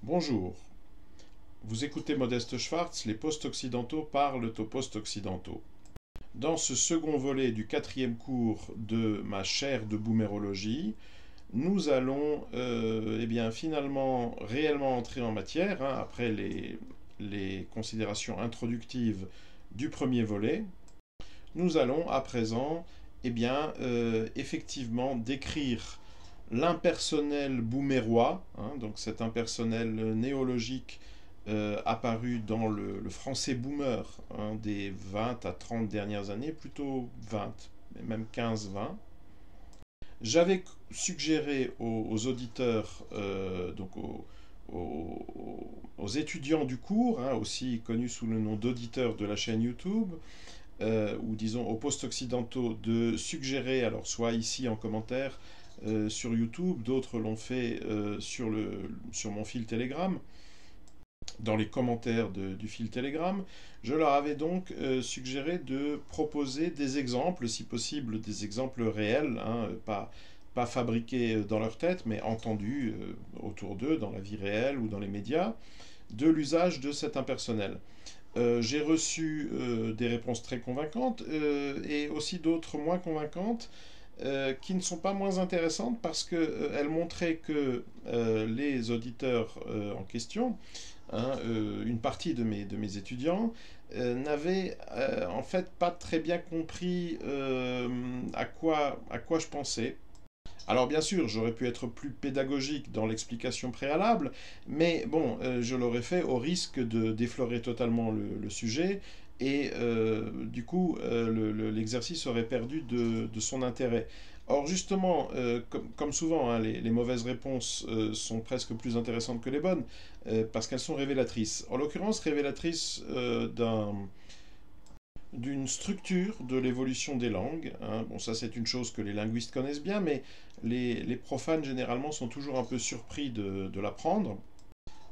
Bonjour, vous écoutez Modeste Schwartz, les post-occidentaux parlent aux post-occidentaux. Dans ce second volet du quatrième cours de ma chaire de boomérologie, nous allons finalement réellement entrer en matière, après les considérations introductives du premier volet. Nous allons à présent effectivement décrire l'impersonnel boomérois, donc cet impersonnel néologique apparu dans le français boomer des 20 à 30 dernières années, plutôt 20, même 15-20. J'avais suggéré aux auditeurs, aux étudiants du cours, aussi connus sous le nom d'auditeurs de la chaîne YouTube, ou disons aux post-occidentaux, de suggérer, alors soit ici en commentaire sur YouTube, d'autres l'ont fait sur mon fil Telegram, dans les commentaires du fil Telegram. Je leur avais donc suggéré de proposer des exemples, si possible des exemples réels, pas fabriqués dans leur tête, mais entendus autour d'eux, dans la vie réelle ou dans les médias, de l'usage de cet impersonnel. J'ai reçu des réponses très convaincantes et aussi d'autres moins convaincantes qui ne sont pas moins intéressantes parce qu'elles montraient que les auditeurs en question, une partie de mes étudiants, n'avaient en fait pas très bien compris à quoi je pensais. Alors bien sûr, j'aurais pu être plus pédagogique dans l'explication préalable, mais bon, je l'aurais fait au risque de déflorer totalement le sujet, et du coup, l'exercice aurait perdu de son intérêt. Or justement, comme souvent, les mauvaises réponses sont presque plus intéressantes que les bonnes, parce qu'elles sont révélatrices. En l'occurrence, révélatrices d'une structure de l'évolution des langues. Bon, ça c'est une chose que les linguistes connaissent bien, mais les profanes généralement sont toujours un peu surpris de l'apprendre.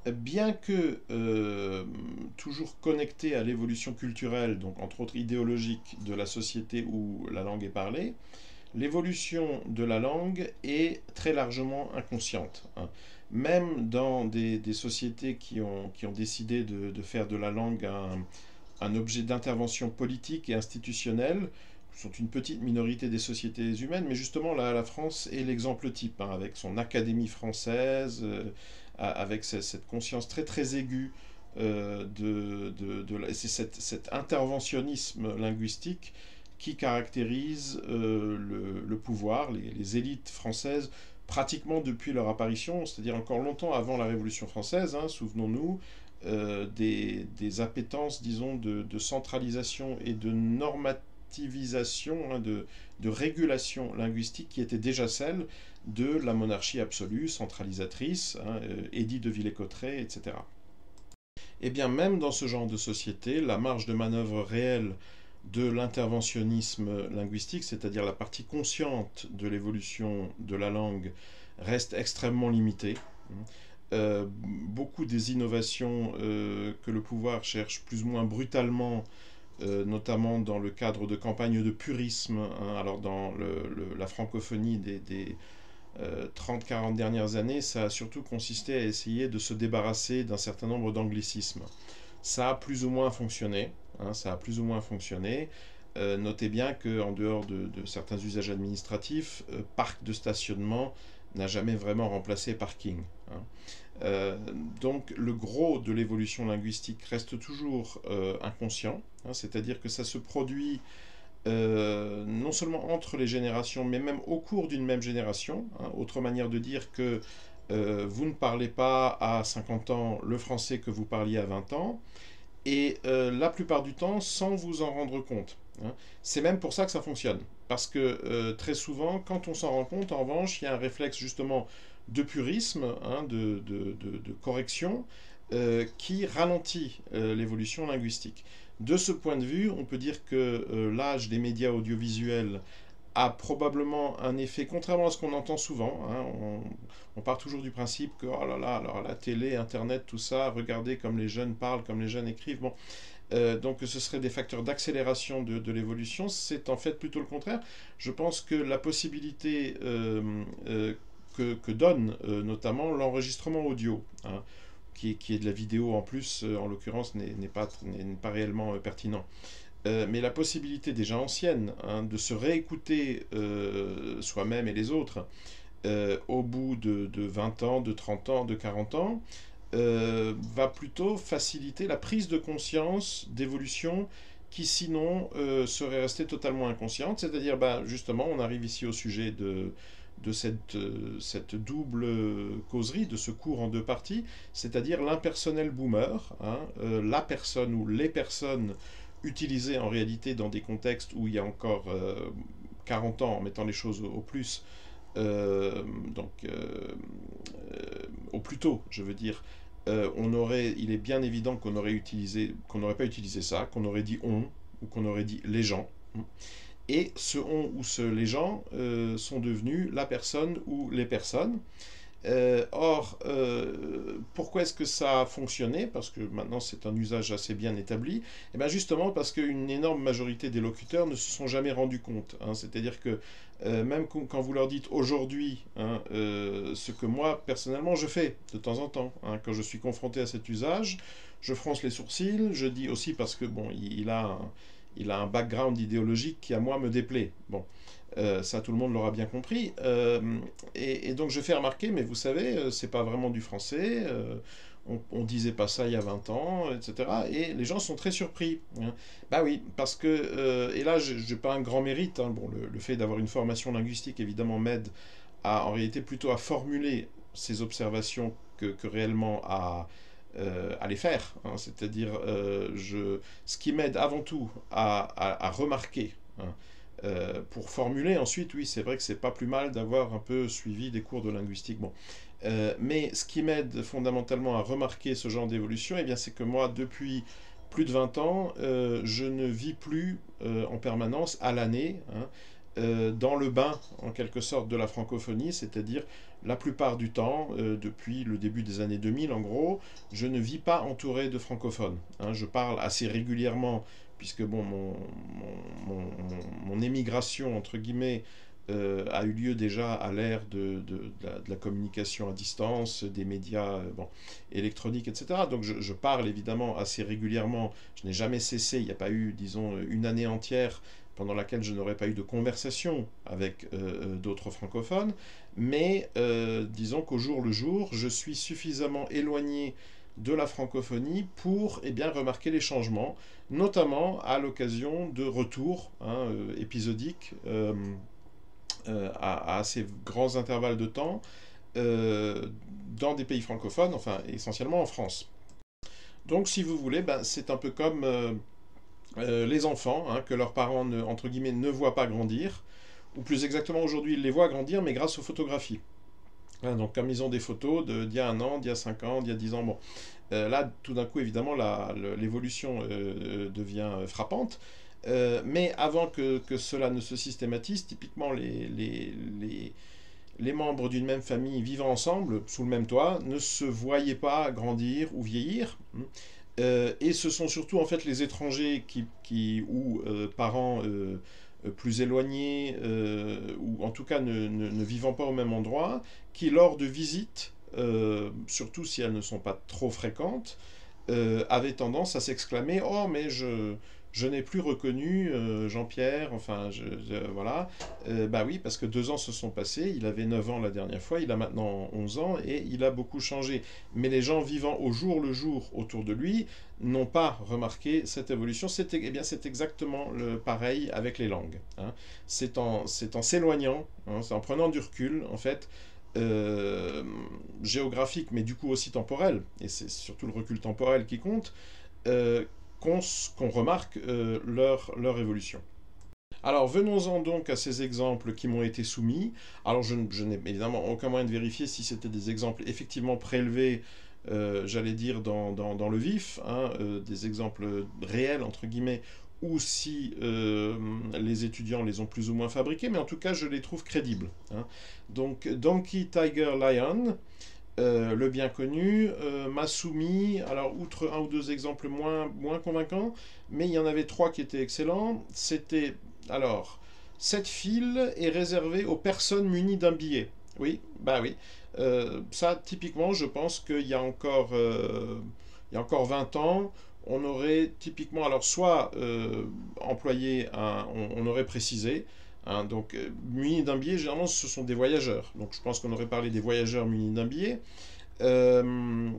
Bien que toujours connecté à l'évolution culturelle, donc entre autres idéologique, de la société où la langue est parlée, l'évolution de la langue est très largement inconsciente. Même dans des sociétés qui ont décidé de faire de la langue un objet d'intervention politique et institutionnelle, sont une petite minorité des sociétés humaines, mais justement la France est l'exemple type, avec son académie française, avec cette conscience très très aiguë c'est cet interventionnisme linguistique qui caractérise le pouvoir, les élites françaises, pratiquement depuis leur apparition, c'est-à-dire encore longtemps avant la Révolution française, souvenons-nous, des appétences, disons, de centralisation et de normativisation, de régulation linguistique qui étaient déjà celles de la monarchie absolue, centralisatrice, Édit de Villers-Cotterêts, etc. Et bien même dans ce genre de société, la marge de manœuvre réelle de l'interventionnisme linguistique, c'est-à-dire la partie consciente de l'évolution de la langue, reste extrêmement limitée. Beaucoup des innovations que le pouvoir cherche plus ou moins brutalement, notamment dans le cadre de campagnes de purisme, alors dans la francophonie des 30-40 dernières années, ça a surtout consisté à essayer de se débarrasser d'un certain nombre d'anglicismes. Ça a plus ou moins fonctionné, ça a plus ou moins fonctionné. Notez bien qu'en dehors de certains usages administratifs, parc de stationnement n'a jamais vraiment remplacé parking. Donc le gros de l'évolution linguistique reste toujours inconscient, c'est-à-dire que ça se produit non seulement entre les générations, mais même au cours d'une même génération. Autre manière de dire que vous ne parlez pas à 50 ans le français que vous parliez à 20 ans, et la plupart du temps sans vous en rendre compte. C'est même pour ça que ça fonctionne. Parce que très souvent, quand on s'en rend compte, en revanche, il y a un réflexe justement de purisme, de correction, qui ralentit l'évolution linguistique. De ce point de vue, on peut dire que l'âge des médias audiovisuels a probablement un effet, contrairement à ce qu'on entend souvent. On part toujours du principe que, oh là là, alors la télé, Internet, tout ça, regardez comme les jeunes parlent, comme les jeunes écrivent. Bon, donc ce serait des facteurs d'accélération de l'évolution. C'est en fait plutôt le contraire. Je pense que la possibilité que donne notamment l'enregistrement audio, qui est de la vidéo en plus, en l'occurrence, n'est pas réellement pertinent. Mais la possibilité déjà ancienne, hein, de se réécouter soi-même et les autres au bout de 20 ans, de 30 ans, de 40 ans, va plutôt faciliter la prise de conscience d'évolution qui sinon serait restée totalement inconsciente. C'est-à-dire, bah, justement, on arrive ici au sujet de cette double causerie, de ce cours en deux parties, c'est-à-dire l'impersonnel boomer, hein, la personne ou les personnes utilisées en réalité dans des contextes où il y a encore 40 ans, en mettant les choses au plus, euh, donc au plus tôt, je veux dire, il est bien évident qu'on n'aurait pas utilisé ça, qu'on aurait dit on ou qu'on aurait dit les gens. Et ce on ou ce les gens sont devenus la personne ou les personnes. Pourquoi est-ce que ça a fonctionné? Parce que maintenant c'est un usage assez bien établi. Et bien justement parce qu'une énorme majorité des locuteurs ne se sont jamais rendus compte, hein. C'est-à-dire que même quand vous leur dites aujourd'hui, hein, ce que moi personnellement je fais de temps en temps, hein, quand je suis confronté à cet usage, je fronce les sourcils, je dis aussi parce que bon, il a un background idéologique qui à moi me déplaît. Bon. Ça, tout le monde l'aura bien compris. Et donc, je fais remarquer, mais vous savez, c'est pas vraiment du français. On disait pas ça il y a 20 ans, etc. Et les gens sont très surpris, hein. Bah oui, parce que, et là, j'ai pas un grand mérite, hein. Bon, le fait d'avoir une formation linguistique, évidemment, m'aide en réalité, plutôt à formuler ces observations que réellement à les faire, hein. C'est-à-dire, ce qui m'aide avant tout à remarquer, hein, pour formuler ensuite, oui, c'est vrai que c'est pas plus mal d'avoir un peu suivi des cours de linguistique. Bon. Mais ce qui m'aide fondamentalement à remarquer ce genre d'évolution, eh bien, c'est que moi, depuis plus de 20 ans, je ne vis plus en permanence à l'année, hein, dans le bain, en quelque sorte, de la francophonie, c'est-à-dire la plupart du temps, depuis le début des années 2000 en gros, je ne vis pas entouré de francophones, hein. Je parle assez régulièrement puisque bon, mon émigration, entre guillemets, a eu lieu déjà à l'ère de la communication à distance, des médias bon, électroniques, etc. Donc je parle évidemment assez régulièrement, je n'ai jamais cessé, il n'y a pas eu, disons, une année entière pendant laquelle je n'aurais pas eu de conversation avec d'autres francophones, mais disons qu'au jour le jour, je suis suffisamment éloigné de la francophonie pour eh bien, remarquer les changements, notamment à l'occasion de retours, hein, épisodiques à assez grands intervalles de temps euh, dans des pays francophones, enfin essentiellement en France. Donc si vous voulez, ben, c'est un peu comme les enfants, hein, que leurs parents, entre guillemets, ne voient pas grandir, ou plus exactement aujourd'hui, ils les voient grandir, mais grâce aux photographies. Hein, donc comme ils ont des photos d'il y a un an, d'il y a 5 ans, d'il y a 10 ans, bon. Là, tout d'un coup, évidemment, l'évolution devient frappante. Mais avant que cela ne se systématise, typiquement les membres d'une même famille vivant ensemble, sous le même toit, ne se voyaient pas grandir ou vieillir. Et ce sont surtout en fait les étrangers ou parents plus éloignés, ou en tout cas ne vivant pas au même endroit, qui lors de visites, surtout si elles ne sont pas trop fréquentes, avaient tendance à s'exclamer: Oh, mais je n'ai plus reconnu Jean-Pierre, enfin, voilà. Bah oui, parce que 2 ans se sont passés, il avait 9 ans la dernière fois, il a maintenant 11 ans, et il a beaucoup changé. Mais les gens vivant au jour le jour autour de lui n'ont pas remarqué cette évolution. Eh bien, c'est exactement le pareil avec les langues, hein. C'est en s'éloignant, hein, c'est en prenant du recul, en fait, euh, géographique, mais du coup aussi temporel, et c'est surtout le recul temporel qui compte, euh, qu'on remarque leur évolution. Alors venons-en donc à ces exemples qui m'ont été soumis. Alors je n'ai évidemment aucun moyen de vérifier si c'était des exemples effectivement prélevés, j'allais dire, dans le vif, hein, des exemples réels, entre guillemets, ou si les étudiants les ont plus ou moins fabriqués, mais en tout cas je les trouve crédibles, hein. Donc Donkey, Tiger, Lion, le bien connu, m'a soumis, alors outre un ou deux exemples moins convaincants, mais il y en avait trois qui étaient excellents. C'était, alors, cette file est réservée aux personnes munies d'un billet. Oui, bah oui. Ça, typiquement, je pense il y a encore 20 ans, on aurait typiquement, alors soit employé on aurait précisé, hein, donc munis d'un billet, généralement, ce sont des voyageurs. Donc je pense qu'on aurait parlé des voyageurs munis d'un billet. Euh,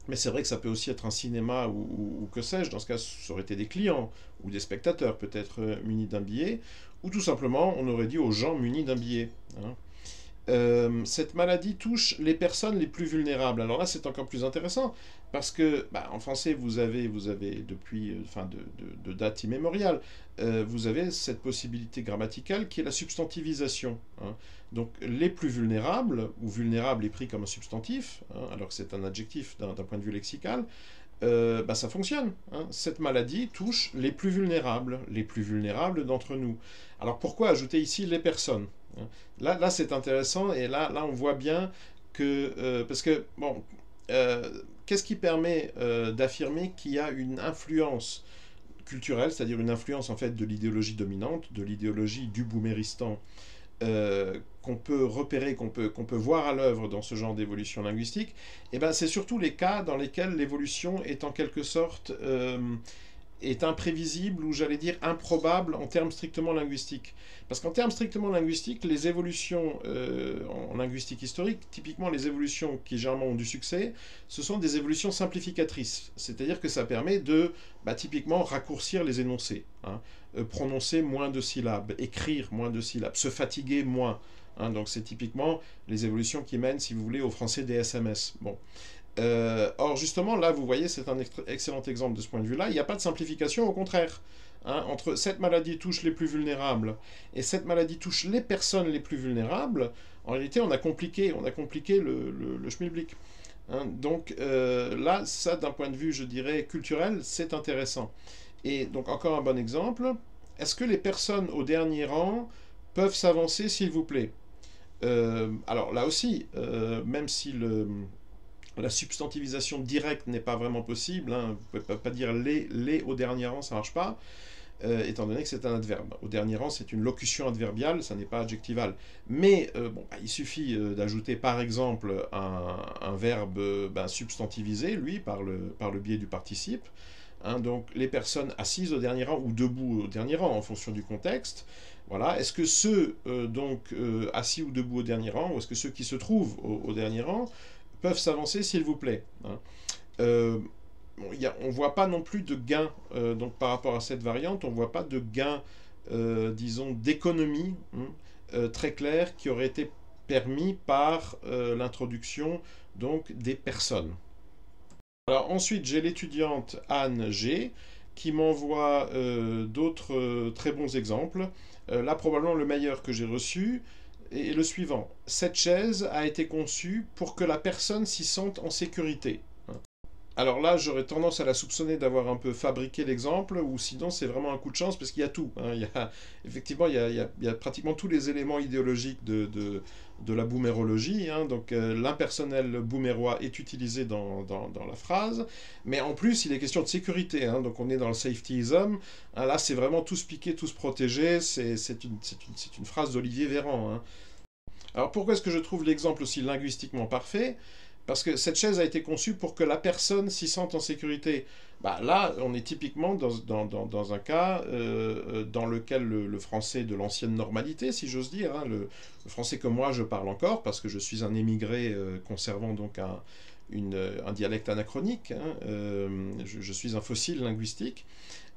mais c'est vrai que ça peut aussi être un cinéma ou que sais-je. Dans ce cas, ça aurait été des clients ou des spectateurs peut-être munis d'un billet. Ou tout simplement, on aurait dit aux gens munis d'un billet, hein. Cette maladie touche les personnes les plus vulnérables. Alors là, c'est encore plus intéressant parce que, bah, en français, vous avez depuis, enfin, de date immémoriale, vous avez cette possibilité grammaticale qui est la substantivisation, hein. Donc, les plus vulnérables, ou vulnérable est pris comme un substantif, hein, alors que c'est un adjectif d'un point de vue lexical, bah, ça fonctionne, hein. Cette maladie touche les plus vulnérables d'entre nous. Alors pourquoi ajouter ici les personnes, hein? Là c'est intéressant et là on voit bien que parce que bon, euh, qu'est-ce qui permet d'affirmer qu'il y a une influence culturelle, c'est-à-dire une influence en fait de l'idéologie dominante, de l'idéologie du booméristan qu'on peut repérer, qu'on peut voir à l'œuvre dans ce genre d'évolution linguistique, et ben c'est surtout les cas dans lesquels l'évolution est en quelque sorte est imprévisible ou j'allais dire improbable en termes strictement linguistiques. Parce qu'en termes strictement linguistiques, les évolutions en linguistique historique, typiquement les évolutions qui généralement ont du succès, ce sont des évolutions simplificatrices. C'est-à-dire que ça permet de bah, typiquement raccourcir les énoncés, hein, prononcer moins de syllabes, écrire moins de syllabes, se fatiguer moins, hein. Donc c'est typiquement les évolutions qui mènent, si vous voulez, au français des SMS. Bon. Or, justement, là, vous voyez, c'est un excellent exemple de ce point de vue-là. Il n'y a pas de simplification, au contraire, hein. Entre cette maladie touche les plus vulnérables et cette maladie touche les personnes les plus vulnérables, en réalité, on a compliqué le schmilblick, hein. Donc là, ça, d'un point de vue, je dirais, culturel, c'est intéressant. Et donc, encore un bon exemple. Est-ce que les personnes au dernier rang peuvent s'avancer, s'il vous plaît? Alors là aussi, même si la substantivisation directe n'est pas vraiment possible, hein. Vous ne pouvez pas dire les au dernier rang, ça ne marche pas, étant donné que c'est un adverbe. Au dernier rang, c'est une locution adverbiale, ça n'est pas adjectival. Mais bon, bah, il suffit d'ajouter par exemple un verbe substantivisé, lui, par le biais du participe, hein. Donc les personnes assises au dernier rang ou debout au dernier rang en fonction du contexte. Voilà. Est-ce que ceux assis ou debout au dernier rang, ou est-ce que ceux qui se trouvent au dernier rang peuvent s'avancer, s'il vous plaît, hein. Euh, on ne voit pas non plus de gain, donc par rapport à cette variante, on ne voit pas de gain, disons, d'économie, hein, très clair qui aurait été permis par l'introduction donc des personnes. Alors ensuite, j'ai l'étudiante Anne G qui m'envoie d'autres très bons exemples. Là, probablement le meilleur que j'ai reçu est le suivant. Cette chaise a été conçue pour que la personne s'y sente en sécurité. Alors là, j'aurais tendance à la soupçonner d'avoir un peu fabriqué l'exemple, ou sinon c'est vraiment un coup de chance, parce qu'il y a tout, hein. Effectivement, il y a pratiquement tous les éléments idéologiques de la boomérologie, hein. Donc l'impersonnel boomérois est utilisé dans la phrase, mais en plus il est question de sécurité, hein. Donc on est dans le safetyism, hein. Là c'est vraiment tous piqués, tous protégés, c'est une phrase d'Olivier Véran, hein. Alors pourquoi est-ce que je trouve l'exemple aussi linguistiquement parfait? Parce que cette chaise a été conçue pour que la personne s'y sente en sécurité. Bah, là, on est typiquement dans un cas dans lequel le français de l'ancienne normalité, si j'ose dire, hein, le français que moi je parle encore, parce que je suis un émigré conservant donc un dialecte anachronique, hein, je suis un fossile linguistique.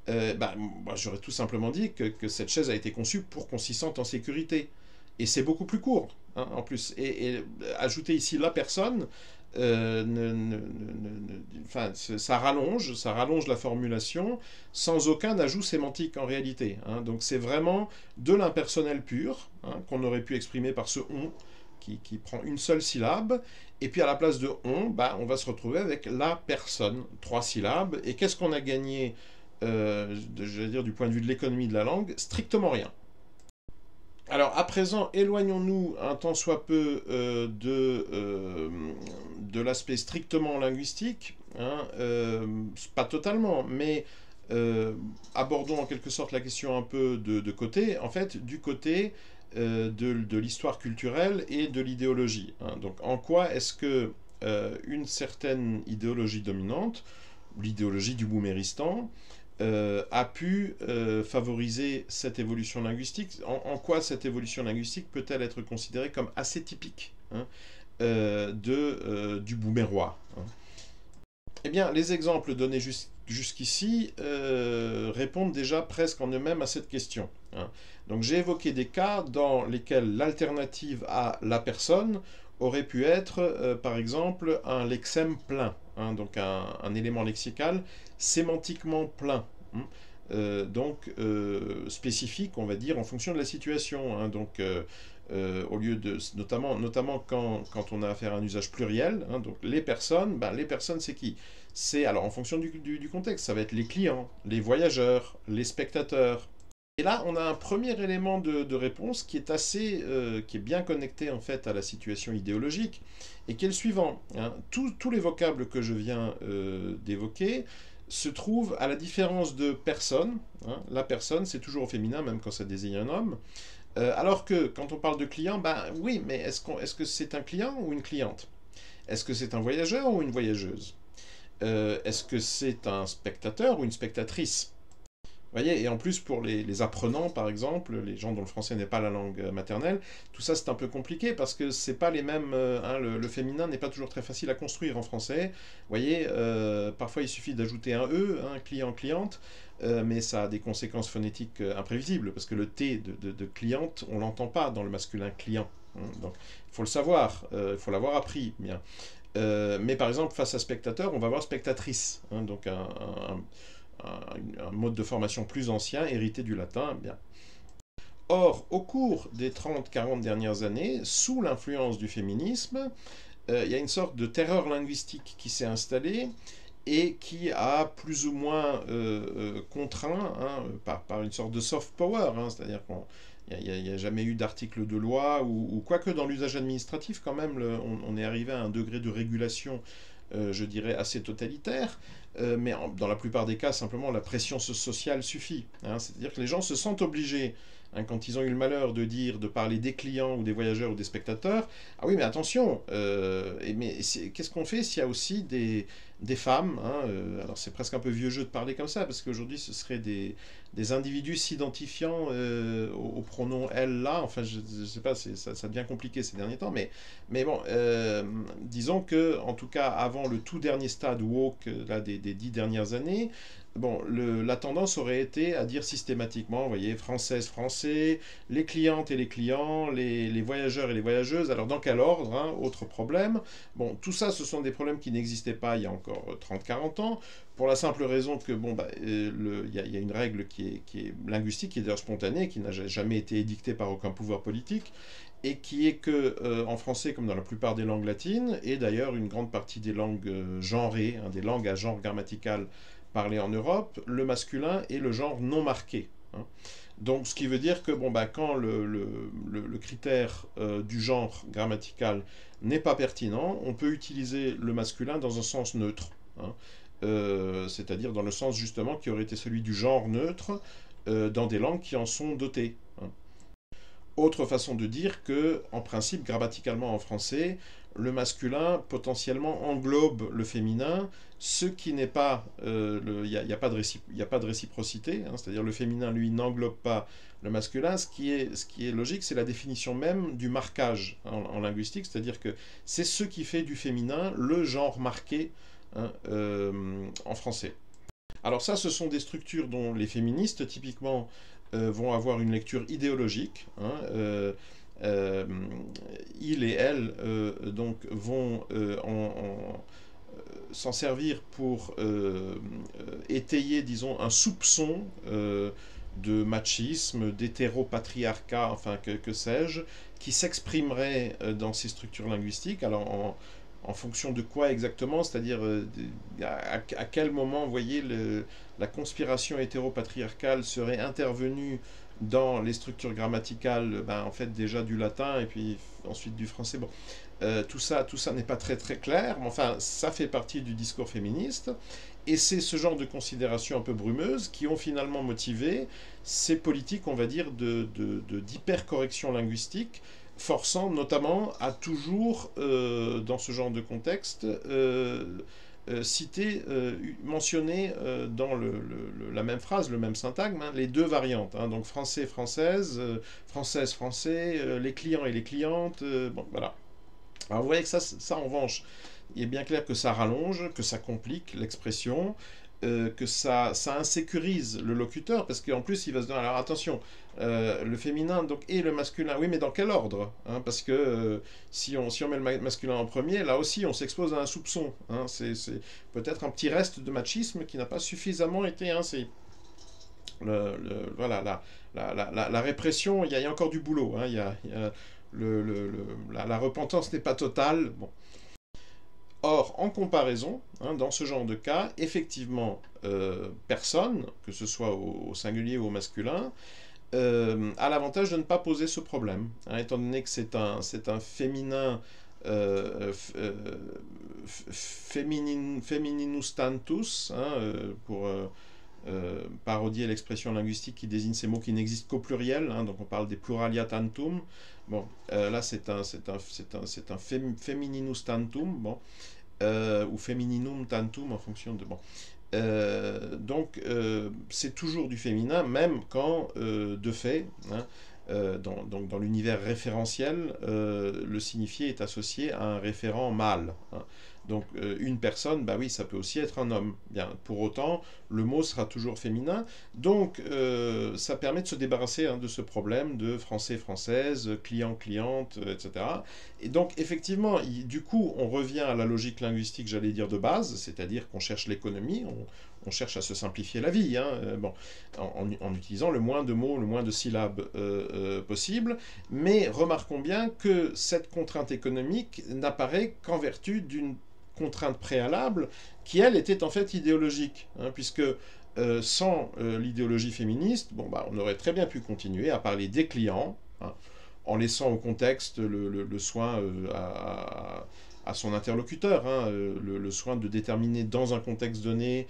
Moi, j'aurais tout simplement dit que cette chaise a été conçue pour qu'on s'y sente en sécurité. Et c'est beaucoup plus court, hein, en plus. Et ajouter ici la personne, enfin, ça rallonge la formulation sans aucun ajout sémantique en réalité, hein. Donc c'est vraiment de l'impersonnel pur, hein, qu'on aurait pu exprimer par ce on qui prend une seule syllabe. Et puis à la place de on, bah, on va se retrouver avec la personne, trois syllabes. Et qu'est-ce qu'on a gagné, je vais dire, du point de vue de l'économie de la langue? Strictement rien. Alors, à présent, éloignons-nous un tant soit peu de l'aspect strictement linguistique, hein, pas totalement, mais abordons en quelque sorte la question un peu de côté. En fait, du côté de l'histoire culturelle et de l'idéologie, hein. Donc en quoi est-ce que une certaine idéologie dominante, l'idéologie du booméristan, a pu favoriser cette évolution linguistique. En quoi cette évolution linguistique peut-elle être considérée comme assez typique, hein, du boomérois, hein. Eh bien, les exemples donnés jusqu'ici répondent déjà presque en eux-mêmes à cette question, hein. Donc j'ai évoqué des cas dans lesquels l'alternative à la personne aurait pu être, par exemple, un lexème plein, hein, donc un élément lexical sémantiquement plein, hein, spécifique, on va dire, en fonction de la situation, hein, donc au lieu de, notamment quand on a affaire à un usage pluriel, hein, donc les personnes c'est qui? C'est, alors en fonction du contexte, ça va être les clients, les voyageurs, les spectateurs. Et là, on a un premier élément de réponse qui est qui est bien connecté en fait à la situation idéologique, et qui est le suivant, hein. Tous les vocables que je viens d'évoquer se trouvent à la différence de personne, hein. La personne, c'est toujours au féminin, même quand ça désigne un homme. Alors que quand on parle de client, ben oui, mais est-ce que c'est un client ou une cliente? Est-ce que c'est un voyageur ou une voyageuse? Est-ce que c'est un spectateur ou une spectatrice? Vous voyez, et en plus pour les apprenants par exemple, les gens dont le français n'est pas la langue maternelle, tout ça c'est un peu compliqué parce que c'est pas les mêmes, hein, le féminin n'est pas toujours très facile à construire en français. Vous voyez, parfois il suffit d'ajouter un E, hein, client, cliente, mais ça a des conséquences phonétiques imprévisibles parce que le T de cliente, on l'entend pas dans le masculin client, hein. Donc il faut le savoir, il faut l'avoir appris bien. Mais par exemple face à spectateur, on va voir spectatrice, hein, donc un mode de formation plus ancien, hérité du latin, bien. Or, au cours des 30-40 dernières années, sous l'influence du féminisme, il y a une sorte de terreur linguistique qui s'est installée et qui a plus ou moins contraint, hein, par une sorte de soft power, hein, c'est-à-dire qu'il n'y a jamais eu d'article de loi, ou quoique dans l'usage administratif, quand même, on est arrivé à un degré de régulation, je dirais, assez totalitaire, mais dans la plupart des cas, simplement, la pression sociale suffit, hein. C'est-à-dire que les gens se sentent obligés, hein, quand ils ont eu le malheur de parler des clients ou des voyageurs ou des spectateurs, ah oui, mais attention, mais qu'est-ce qu'on fait s'il y a aussi des femmes, hein, alors c'est presque un peu vieux jeu de parler comme ça, parce qu'aujourd'hui ce seraient des individus s'identifiant au pronom elle, là, enfin je sais pas, ça devient compliqué ces derniers temps, mais bon, disons que, en tout cas, avant le tout dernier stade woke, là, des 10 dernières années, bon, la tendance aurait été à dire systématiquement, vous voyez, française, français, les clientes et les clients, les voyageurs et les voyageuses, alors dans quel ordre, hein, autre problème. Bon, tout ça, ce sont des problèmes qui n'existaient pas il y a encore 30-40 ans, pour la simple raison que, bon, il y a une règle qui est linguistique, qui est d'ailleurs spontanée, qui n'a jamais été édictée par aucun pouvoir politique, et qui est que, en français, comme dans la plupart des langues latines, et d'ailleurs une grande partie des langues genrées, hein, des langues à genre grammatical parlées en Europe, le masculin est le genre non marqué, hein. Donc, ce qui veut dire que, bon, quand le critère du genre grammatical n'est pas pertinent, on peut utiliser le masculin dans un sens neutre, hein. C'est-à-dire dans le sens justement qui aurait été celui du genre neutre dans des langues qui en sont dotées, hein. Autre façon de dire que, en principe, grammaticalement en français, le masculin potentiellement englobe le féminin, ce qui n'est pas, il n'y a pas de réciprocité, hein, c'est-à-dire le féminin, lui, n'englobe pas le masculin. Ce qui est logique, c'est la définition même du marquage en linguistique, c'est-à-dire que c'est ce qui fait du féminin le genre marqué, hein, en français. Alors ça, ce sont des structures dont les féministes, typiquement, vont avoir une lecture idéologique, hein, ils et elles donc vont s'en servir pour étayer, disons, un soupçon de machisme, d'hétéropatriarcat, enfin que sais-je, qui s'exprimerait dans ces structures linguistiques. Alors en fonction de quoi exactement, c'est-à-dire à quel moment, vous voyez, la conspiration hétéropatriarcale serait intervenue dans les structures grammaticales, en fait déjà du latin et puis ensuite du français. Bon, tout ça n'est pas très très clair, mais enfin ça fait partie du discours féministe. Et c'est ce genre de considérations un peu brumeuses qui ont finalement motivé ces politiques, on va dire, d'hypercorrection linguistique, forçant notamment à toujours, dans ce genre de contexte, citer, mentionner dans la même phrase, le même syntagme, hein, les deux variantes. Hein, donc français, française, française, français, les clients et les clientes. Bon, voilà. Alors vous voyez que ça, en revanche, il est bien clair que ça rallonge, que ça complique l'expression, que ça insécurise le locuteur, parce qu'en plus, il va se dire, alors attention, le féminin donc, et le masculin, oui, mais dans quel ordre, hein, parce que si on met le masculin en premier, là aussi, on s'expose à un soupçon. Hein, c'est peut-être un petit reste de machisme qui n'a pas suffisamment été... Hein, c'est voilà, la répression, il y a encore du boulot. Hein, la repentance n'est pas totale. Bon. Or, en comparaison, hein, dans ce genre de cas, effectivement, personne, que ce soit au singulier ou au masculin, a l'avantage de ne pas poser ce problème, hein, étant donné que c'est un féminin femininus tantus, hein, pour parodier l'expression linguistique qui désigne ces mots qui n'existent qu'au pluriel, hein, donc on parle des pluralia tantum. Bon, là c'est un femininus tantum, bon, ou femininum tantum en fonction de... Bon. Donc c'est toujours du féminin, même quand, de fait, hein, dans l'univers référentiel, le signifié est associé à un référent mâle. Hein. Donc une personne, bah oui, ça peut aussi être un homme. Bien, pour autant, le mot sera toujours féminin. Donc ça permet de se débarrasser, hein, de ce problème de français, française, client, cliente, etc. Et donc effectivement, du coup, on revient à la logique linguistique, j'allais dire, de base, c'est-à-dire qu'on cherche l'économie, on cherche à se simplifier la vie, hein, bon, en utilisant le moins de mots, le moins de syllabes possible. Mais remarquons bien que cette contrainte économique n'apparaît qu'en vertu d'une contrainte préalable qui, elle, était en fait idéologique, hein, puisque sans l'idéologie féministe, bon, bah, on aurait très bien pu continuer à parler des clients, hein, en laissant au contexte le soin à son interlocuteur, hein, le soin de déterminer dans un contexte donné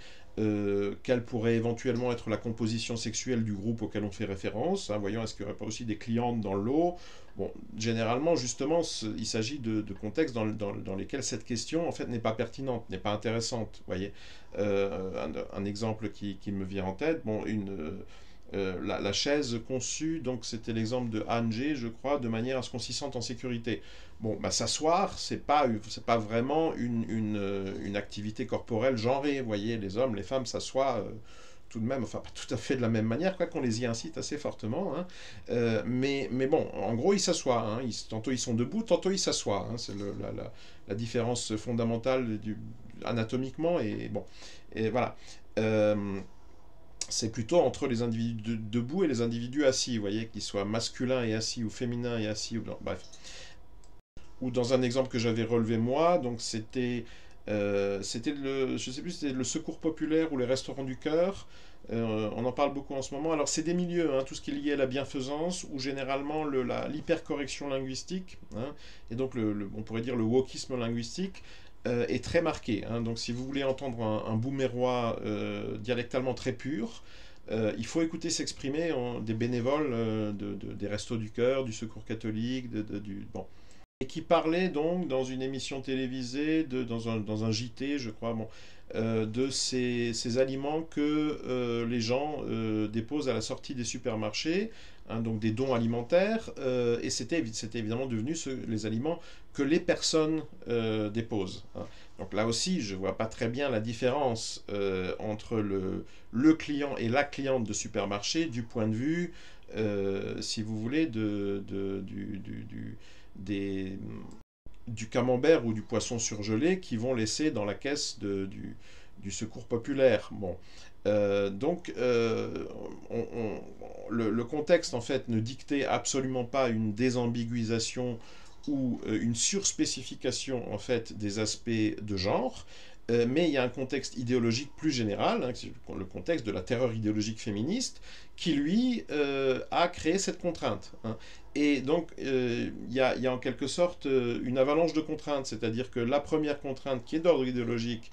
quelle pourrait éventuellement être la composition sexuelle du groupe auquel on fait référence. Hein, voyons, est-ce qu'il n'y aurait pas aussi des clientes dans le lot? Bon, généralement, justement, il s'agit de contextes dans lesquels cette question, en fait, n'est pas pertinente, n'est pas intéressante. Voyez, un exemple qui me vient en tête, bon, la chaise conçue, donc c'était l'exemple de Anne G, je crois, de manière à ce qu'on s'y sente en sécurité. Bon, bah, s'asseoir, c'est pas vraiment une activité corporelle genrée, vous voyez, les hommes, les femmes s'assoient tout de même, enfin pas tout à fait de la même manière, quoi qu'on les y incite assez fortement, hein. Mais bon, en gros, ils s'assoient, hein. Tantôt ils sont debout, tantôt ils s'assoient, hein. C'est la différence fondamentale anatomiquement, et bon, et voilà. C'est plutôt entre les individus debout et les individus assis, vous voyez, qu'ils soient masculins et assis, ou féminins et assis, ou bref. Ou dans un exemple que j'avais relevé moi, donc c'était je sais plus, c'était le Secours populaire ou les Restaurants du Cœur. On en parle beaucoup en ce moment. Alors c'est des milieux, hein, tout ce qui est lié à la bienfaisance, ou généralement l'hypercorrection linguistique, hein, et donc on pourrait dire le wokisme linguistique, est très marqué. Hein. Donc si vous voulez entendre un boomérois dialectalement très pur, il faut écouter s'exprimer des bénévoles des Restos du Cœur, du Secours catholique, bon. Et qui parlait donc dans une émission télévisée, dans un JT, je crois, bon, de ces aliments que les gens déposent à la sortie des supermarchés, hein, donc des dons alimentaires, et c'était évidemment devenu les aliments que les personnes déposent. Hein. Donc là aussi, je ne vois pas très bien la différence entre le client et la cliente de supermarché du point de vue, si vous voulez, du camembert ou du poisson surgelé qui vont laisser dans la caisse du secours populaire. Bon. Donc, le contexte, en fait, ne dictait absolument pas une désambiguisation ou une surspécification, en fait, des aspects de genre, mais il y a un contexte idéologique plus général, hein, le contexte de la terreur idéologique féministe, qui, lui, a créé cette contrainte. Hein. Et donc, il y a en quelque sorte une avalanche de contraintes, c'est-à-dire que la première contrainte, qui est d'ordre idéologique,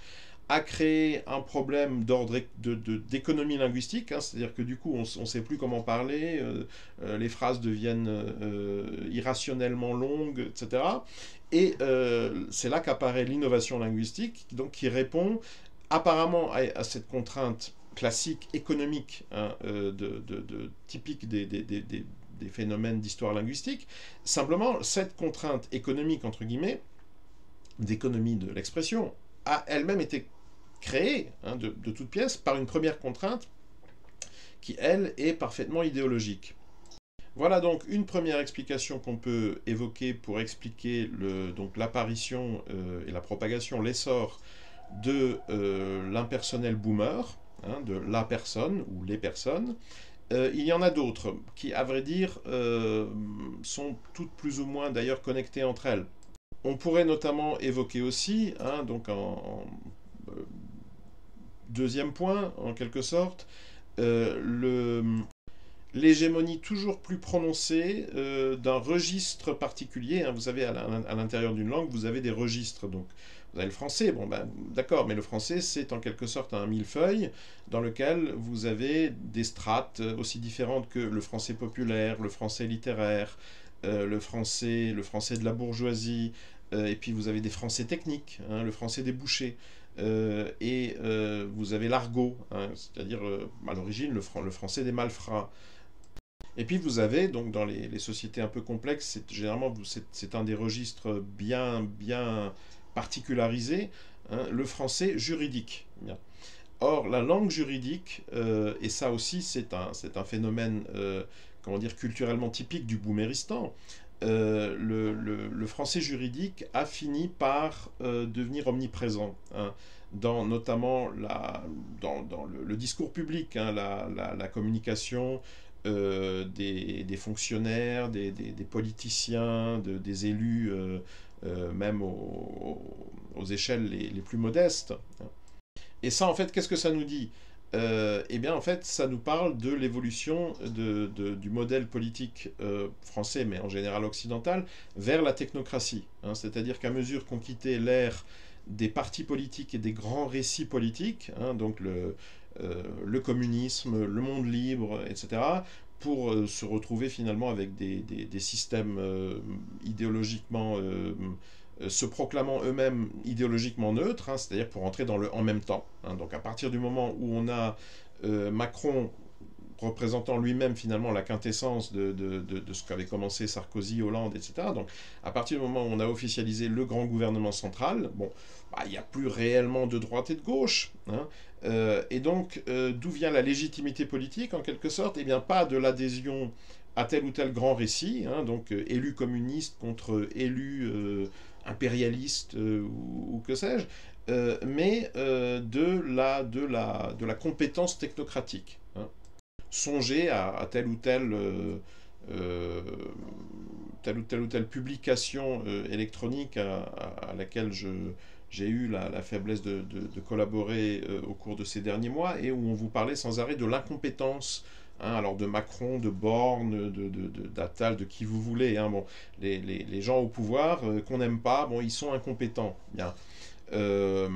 a créé un problème d'ordre d'économie linguistique, hein, c'est-à-dire que du coup on ne sait plus comment parler, les phrases deviennent irrationnellement longues, etc. Et c'est là qu'apparaît l'innovation linguistique, donc, qui répond apparemment à cette contrainte classique économique, hein, typique des phénomènes d'histoire linguistique. Simplement, cette contrainte économique, entre guillemets, d'économie de l'expression, a elle-même été créée, hein, de toutes pièces par une première contrainte qui, elle, est parfaitement idéologique. Voilà donc une première explication qu'on peut évoquer pour expliquer donc l'apparition et la propagation, l'essor de l'impersonnel boomer, hein, de la personne ou les personnes. Il y en a d'autres qui, à vrai dire, sont toutes plus ou moins d'ailleurs connectées entre elles. On pourrait notamment évoquer aussi, hein, donc en deuxième point, en quelque sorte, l'hégémonie toujours plus prononcée d'un registre particulier. Hein. Vous savez, à l'intérieur d'une langue, vous avez des registres. Donc, vous avez le français, bon ben d'accord, mais le français c'est en quelque sorte un millefeuille dans lequel vous avez des strates aussi différentes que le français populaire, le français littéraire, le français de la bourgeoisie, et puis vous avez des français techniques, hein, le français des bouchers. Et vous avez l'argot, hein, c'est-à-dire à l'origine le français des malfrats. Et puis vous avez, donc dans les sociétés un peu complexes, généralement c'est un des registres bien particularisés, hein, le français juridique. Bien. Or, la langue juridique, et ça aussi c'est un phénomène comment dire, culturellement typique du booméristan, le français juridique a fini par devenir omniprésent, hein, dans notamment dans le discours public, hein, la communication des fonctionnaires, des politiciens, des élus, même aux échelles les plus modestes. Et ça, en fait, qu'est-ce que ça nous dit? Eh bien, en fait, ça nous parle de l'évolution du modèle politique français, mais en général occidental, vers la technocratie. Hein. C'est-à-dire qu'à mesure qu'on quittait l'ère des partis politiques et des grands récits politiques, hein, donc le communisme, le monde libre, etc., pour se retrouver finalement avec des systèmes idéologiquement se proclamant eux-mêmes idéologiquement neutres, hein, c'est-à-dire pour entrer dans le en même temps. Hein. Donc à partir du moment où on a Macron représentant lui-même finalement la quintessence de ce qu'avaient commencé Sarkozy, Hollande, etc. Donc à partir du moment où on a officialisé le grand gouvernement central, bon, bah, il n'y a plus réellement de droite et de gauche. Hein. Et donc d'où vient la légitimité politique en quelque sorte? Eh bien pas de l'adhésion à tel ou tel grand récit, hein, donc élu communiste contre élu impérialiste ou que sais-je, mais de la compétence technocratique. Hein. Songez à euh, telle ou telle publication électronique à laquelle j'ai eu la faiblesse de collaborer au cours de ces derniers mois et où on vous parlait sans arrêt de l'incompétence, hein, alors de Macron, de Borne, d'Attal, de qui vous voulez. Hein, bon, les gens au pouvoir qu'on n'aime pas, bon, ils sont incompétents. Bien. Euh,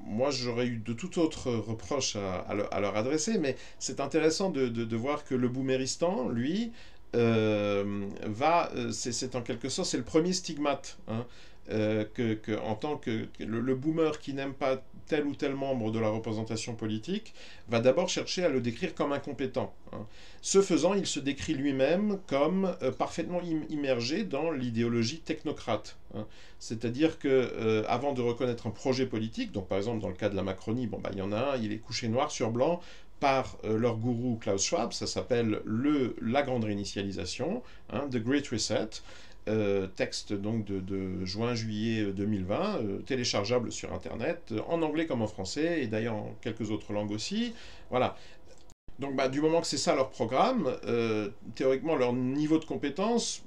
Moi, j'aurais eu de tout autre reproche à leur adresser, mais c'est intéressant de voir que le booméristan, lui, c'est en quelque sorte, c'est le premier stigmate, hein, en tant que le boomer qui n'aime pas tel ou tel membre de la représentation politique va d'abord chercher à le décrire comme incompétent. Hein. Ce faisant, il se décrit lui-même comme parfaitement immergé dans l'idéologie technocrate. Hein. C'est-à-dire que avant de reconnaître un projet politique, donc par exemple dans le cas de la Macronie, bon, bah, il y en a un, il est couché noir sur blanc par leur gourou Klaus Schwab, ça s'appelle la grande réinitialisation, hein, The Great Reset, texte donc de juin-juillet 2020, téléchargeable sur Internet, en anglais comme en français, et d'ailleurs en quelques autres langues aussi. Voilà. Donc bah, du moment que c'est ça leur programme, théoriquement leur niveau de compétence,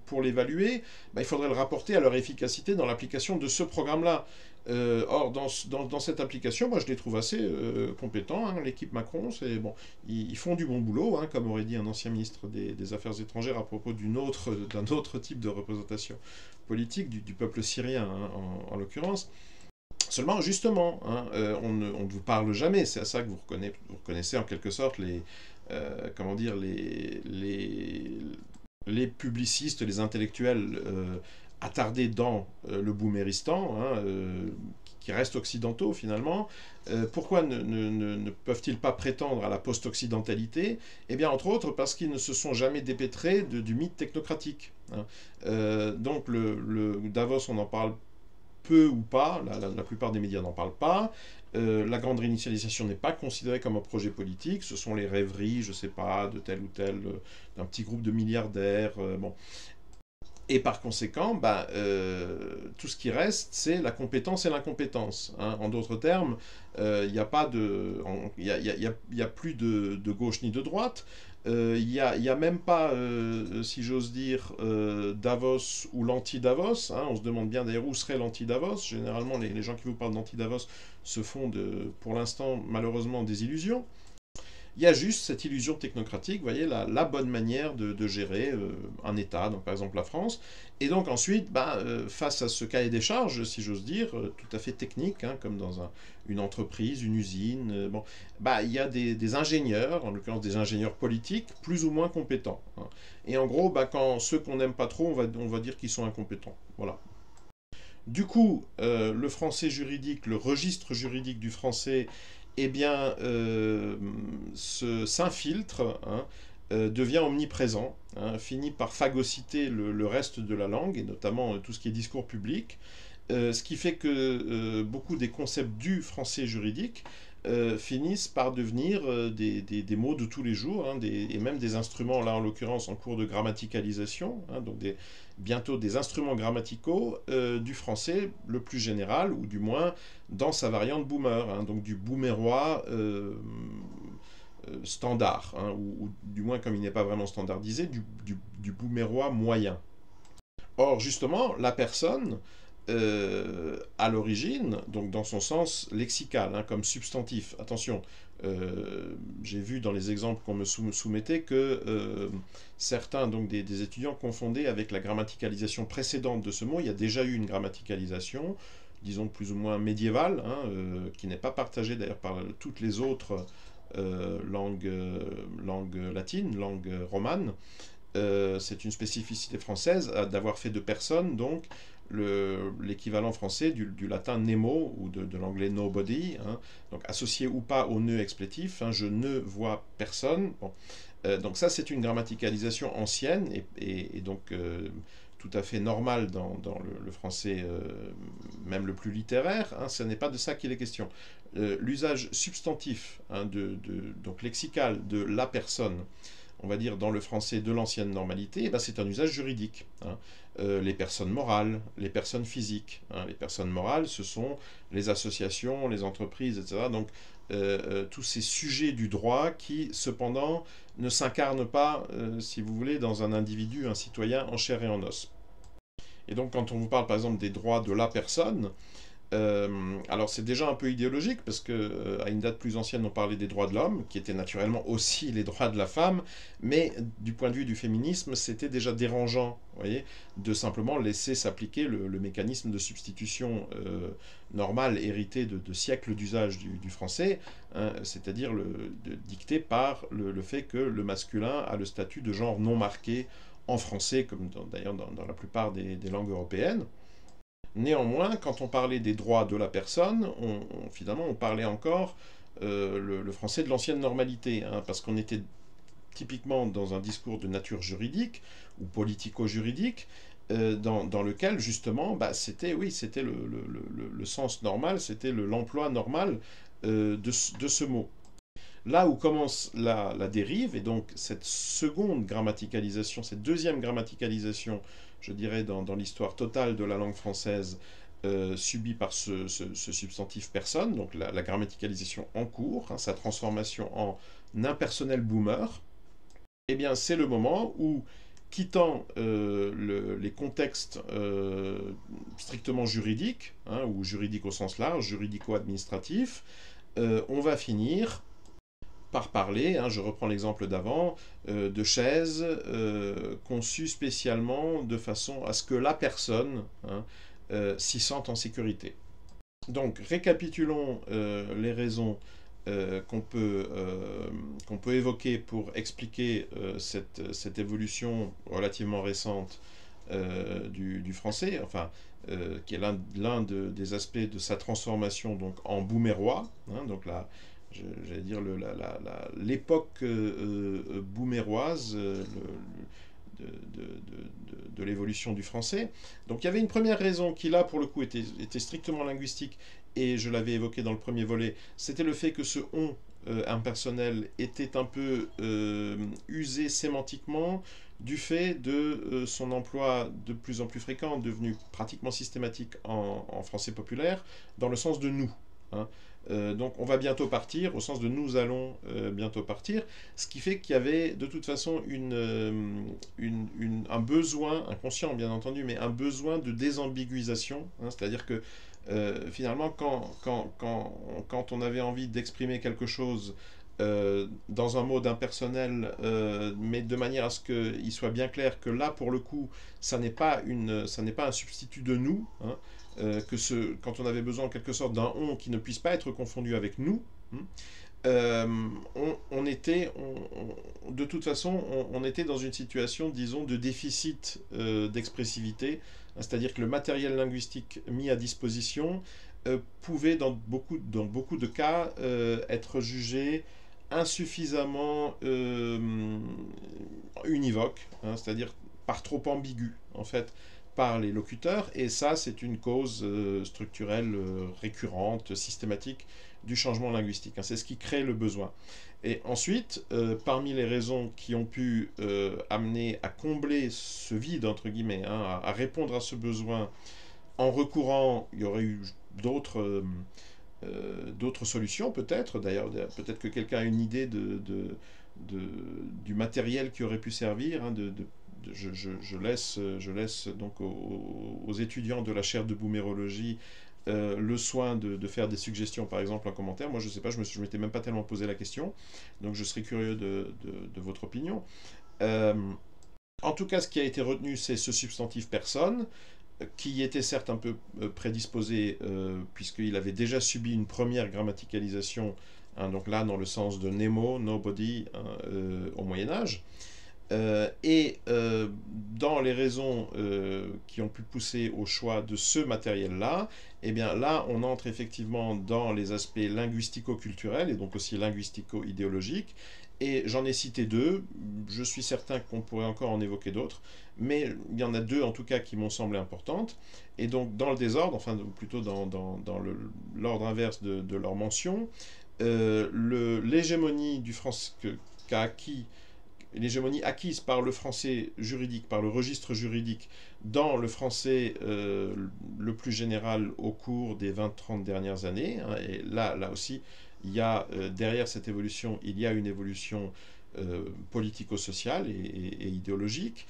pour l'évaluer, bah, il faudrait le rapporter à leur efficacité dans l'application de ce programme-là. Or, dans cette application, moi je les trouve assez compétents. Hein. L'équipe Macron, bon, ils font du bon boulot, hein, comme aurait dit un ancien ministre des Affaires étrangères à propos d'un autre type de représentation politique, du peuple syrien hein, en l'occurrence. Seulement, justement, hein, on ne vous parle jamais, c'est à ça que vous reconnaissez en quelque sorte comment dire, les publicistes, les intellectuels attardés dans le booméristan, hein, qui restent occidentaux finalement. Pourquoi ne peuvent-ils pas prétendre à la post-occidentalité? Eh bien, entre autres, parce qu'ils ne se sont jamais dépêtrés du mythe technocratique, hein. Donc, le Davos, on en parle peu ou pas, la plupart des médias n'en parlent pas. La grande réinitialisation n'est pas considérée comme un projet politique, ce sont les rêveries, je ne sais pas, de tel ou tel, d'un petit groupe de milliardaires. Bon. Et par conséquent, tout ce qui reste, c'est la compétence et l'incompétence, hein. En d'autres termes, il n'y a pas de, y a plus de gauche ni de droite. Il n'y a même pas, si j'ose dire, Davos ou l'anti-Davos, hein. On se demande bien d'ailleurs où serait l'anti-Davos. Généralement, les gens qui vous parlent d'anti-Davos se font, pour l'instant, malheureusement, des illusions. Il y a juste cette illusion technocratique, vous voyez, la bonne manière de gérer un État, donc par exemple la France. Et donc ensuite, face à ce cahier des charges, si j'ose dire, tout à fait technique, hein, comme dans une entreprise, une usine, il y a des ingénieurs, en l'occurrence des ingénieurs politiques, plus ou moins compétents, hein. Et en gros, quand ceux qu'on n'aime pas trop, on va dire qu'ils sont incompétents. Voilà. Du coup, le français juridique, le registre juridique du français, eh bien, s'infiltre, hein, devient omniprésent, hein, finit par phagocyter le reste de la langue, et notamment tout ce qui est discours public, ce qui fait que beaucoup des concepts du français juridique finissent par devenir des mots de tous les jours, hein, et même des instruments, là en l'occurrence en cours de grammaticalisation, hein, donc bientôt des instruments grammaticaux du français le plus général, ou du moins dans sa variante boomer, hein, donc du boomérois standard, hein, ou du moins comme il n'est pas vraiment standardisé, du boomérois moyen. Or, justement, la personne, à l'origine, donc dans son sens lexical, hein, comme substantif, attention, j'ai vu dans les exemples qu'on me soumettait que certains, donc des étudiants, confondaient avec la grammaticalisation précédente de ce mot. Il y a déjà eu une grammaticalisation, disons plus ou moins médiévale, hein, qui n'est pas partagée d'ailleurs par toutes les autres langues latines, langues romanes. C'est une spécificité française d'avoir fait de personne donc l'équivalent français du latin nemo ou de l'anglais nobody, hein, donc associé ou pas au nœud explétif, hein, je ne vois personne. Bon. Donc ça c'est une grammaticalisation ancienne et donc tout à fait normale dans le français même le plus littéraire, hein, ce n'est pas de ça qu'il est question. L'usage substantif, hein, donc lexical de la personne, on va dire dans le français de l'ancienne normalité, c'est un usage juridique, hein. Les personnes morales, les personnes physiques, hein. Les personnes morales, ce sont les associations, les entreprises, etc. Donc tous ces sujets du droit qui, cependant, ne s'incarnent pas, si vous voulez, dans un individu, un citoyen en chair et en os. Et donc quand on vous parle par exemple des droits de la personne, alors c'est déjà un peu idéologique parce que à une date plus ancienne on parlait des droits de l'homme qui étaient naturellement aussi les droits de la femme, mais du point de vue du féminisme c'était déjà dérangeant, vous voyez, de simplement laisser s'appliquer le mécanisme de substitution normal hérité de siècles d'usage du français, hein, c'est-à-dire dicté par le fait que le masculin a le statut de genre non marqué en français comme d'ailleurs dans la plupart des langues européennes. Néanmoins, quand on parlait des droits de la personne, finalement, on parlait encore le français de l'ancienne normalité, hein, parce qu'on était typiquement dans un discours de nature juridique ou politico-juridique, dans lequel, justement, c'était le sens normal, c'était l'emploi normal de ce mot. Là où commence la dérive, et donc cette seconde grammaticalisation, cette deuxième grammaticalisation, je dirais, dans l'histoire totale de la langue française, subie par ce substantif personne, donc la grammaticalisation en cours, hein, sa transformation en impersonnel boomer, eh bien c'est le moment où, quittant les contextes strictement juridiques, hein, ou juridiques au sens large, juridico-administratifs, on va finir par parler, hein, je reprends l'exemple d'avant, de chaises conçues spécialement de façon à ce que la personne, hein, s'y sente en sécurité. Donc, récapitulons les raisons qu'on peut évoquer pour expliquer cette évolution relativement récente du français, enfin, qui est des aspects de sa transformation donc, en boomérois, hein, donc là, j'allais dire l'époque booméroise, de l'évolution du français. Donc il y avait une première raison qui là pour le coup était strictement linguistique, et je l'avais évoqué dans le premier volet, c'était le fait que ce on impersonnel était un peu usé sémantiquement du fait de son emploi de plus en plus fréquent, devenu pratiquement systématique en français populaire, dans le sens de nous, hein. Donc on va bientôt partir, au sens de nous allons bientôt partir, ce qui fait qu'il y avait de toute façon un besoin, inconscient bien entendu, mais un besoin de désambiguisation, hein, c'est-à-dire que finalement quand on avait envie d'exprimer quelque chose dans un mode impersonnel, mais de manière à ce qu'il soit bien clair que là, pour le coup, ça n'est pas un substitut de nous, hein, quand on avait besoin en quelque sorte d'un on qui ne puisse pas être confondu avec nous, hein, euh, de toute façon, on était dans une situation, disons, de déficit d'expressivité, hein, c'est-à-dire que le matériel linguistique mis à disposition pouvait, dans beaucoup de cas, être jugé insuffisamment univoque, hein, c'est-à-dire par trop ambigu, en fait, par les locuteurs, et ça, c'est une cause structurelle récurrente, systématique du changement linguistique, hein. C'est ce qui crée le besoin. Et ensuite, parmi les raisons qui ont pu amener à combler ce vide, entre guillemets, hein, à répondre à ce besoin en recourant, il y aurait eu d'autres solutions peut-être, d'ailleurs, peut-être que quelqu'un a une idée du matériel qui aurait pu servir, hein, je laisse donc aux étudiants de la chaire de boomérologie le soin de faire des suggestions, par exemple, en commentaire. Moi, je ne sais pas, je ne m'étais même pas tellement posé la question, donc je serais curieux de votre opinion. Euh, En tout cas, ce qui a été retenu, c'est ce substantif personne, qui était certes un peu prédisposé, puisqu'il avait déjà subi une première grammaticalisation, hein, donc là, dans le sens de Nemo, nobody, hein, au Moyen-Âge. Dans les raisons qui ont pu pousser au choix de ce matériel-là, eh bien là, on entre effectivement dans les aspects linguistico-culturels et donc aussi linguistico-idéologiques. Et j'en ai cité deux, je suis certain qu'on pourrait encore en évoquer d'autres, mais il y en a deux en tout cas qui m'ont semblé importantes. Et donc dans le désordre, enfin plutôt dans l'ordre inverse de leur mention, l'hégémonie du français qu'a acquis l'hégémonie acquise par le français juridique, par le registre juridique, dans le français le plus général au cours des 20-30 dernières années, hein. Et là aussi, il y a, derrière cette évolution, il y a une évolution politico-sociale et idéologique.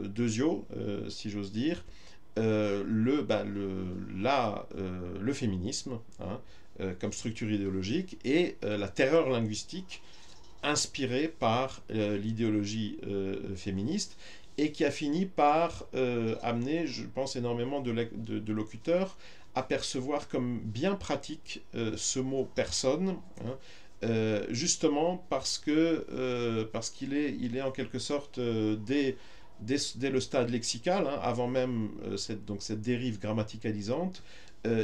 Deuxio, si j'ose dire, le féminisme, hein, comme structure idéologique, et la terreur linguistique inspiré par l'idéologie féministe, et qui a fini par amener, je pense, énormément de locuteurs à percevoir comme bien pratique ce mot personne, hein, justement parce qu'il est en quelque sorte dès le stade lexical, hein, avant même cette dérive grammaticalisante,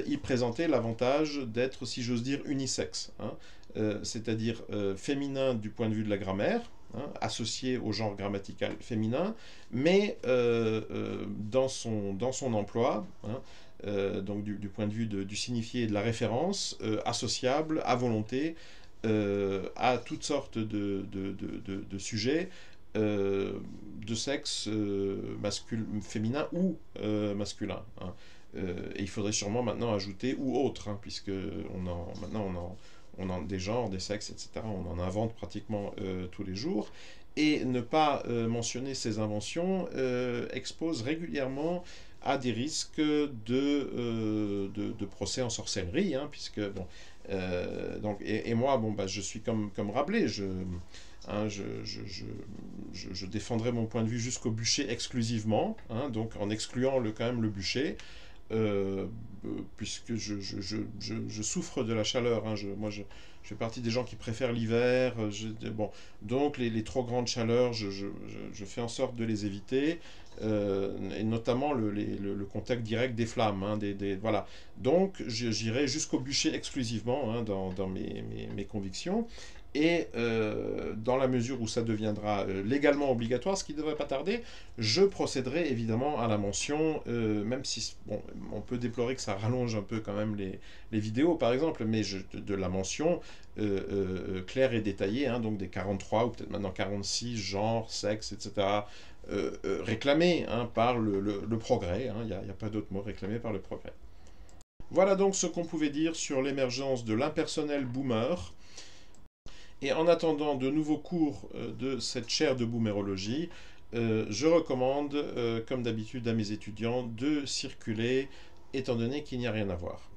il présentait l'avantage d'être, si j'ose dire, unisexe, hein, c'est-à-dire féminin du point de vue de la grammaire, hein, associé au genre grammatical féminin, mais dans son emploi, hein, donc du point de vue du signifié et de la référence, associable à volonté à toutes sortes de sujets de sexe féminin ou masculin, hein. Et il faudrait sûrement maintenant ajouter ou autre, hein, puisque maintenant on en des genres, des sexes, etc. On en invente pratiquement tous les jours. Et ne pas mentionner ces inventions expose régulièrement à des risques de procès en sorcellerie, hein, puisque bon, donc, et moi, bon, bah, je suis comme Rabelais, hein, je défendrai mon point de vue jusqu'au bûcher exclusivement, hein, donc en excluant quand même le bûcher. puisque je souffre de la chaleur, hein. Je fais partie des gens qui préfèrent l'hiver. Bon, donc les trop grandes chaleurs, je fais en sorte de les éviter, et notamment le contact direct des flammes, hein, voilà. Donc j'irai jusqu'au bûcher exclusivement, hein, dans mes convictions. Et dans la mesure où ça deviendra légalement obligatoire, ce qui ne devrait pas tarder, je procéderai évidemment à la mention, même si bon, on peut déplorer que ça rallonge un peu quand même les vidéos par exemple, mais de la mention claire et détaillée, hein, donc des 43 ou peut-être maintenant 46 genres, sexes, etc. Réclamés, hein, par le progrès, hein, il n'y a pas d'autre mot, réclamés par le progrès. Voilà donc ce qu'on pouvait dire sur l'émergence de l'impersonnel boomer. Et en attendant de nouveaux cours de cette chaire de boomérologie, je recommande, comme d'habitude à mes étudiants, de circuler, étant donné qu'il n'y a rien à voir.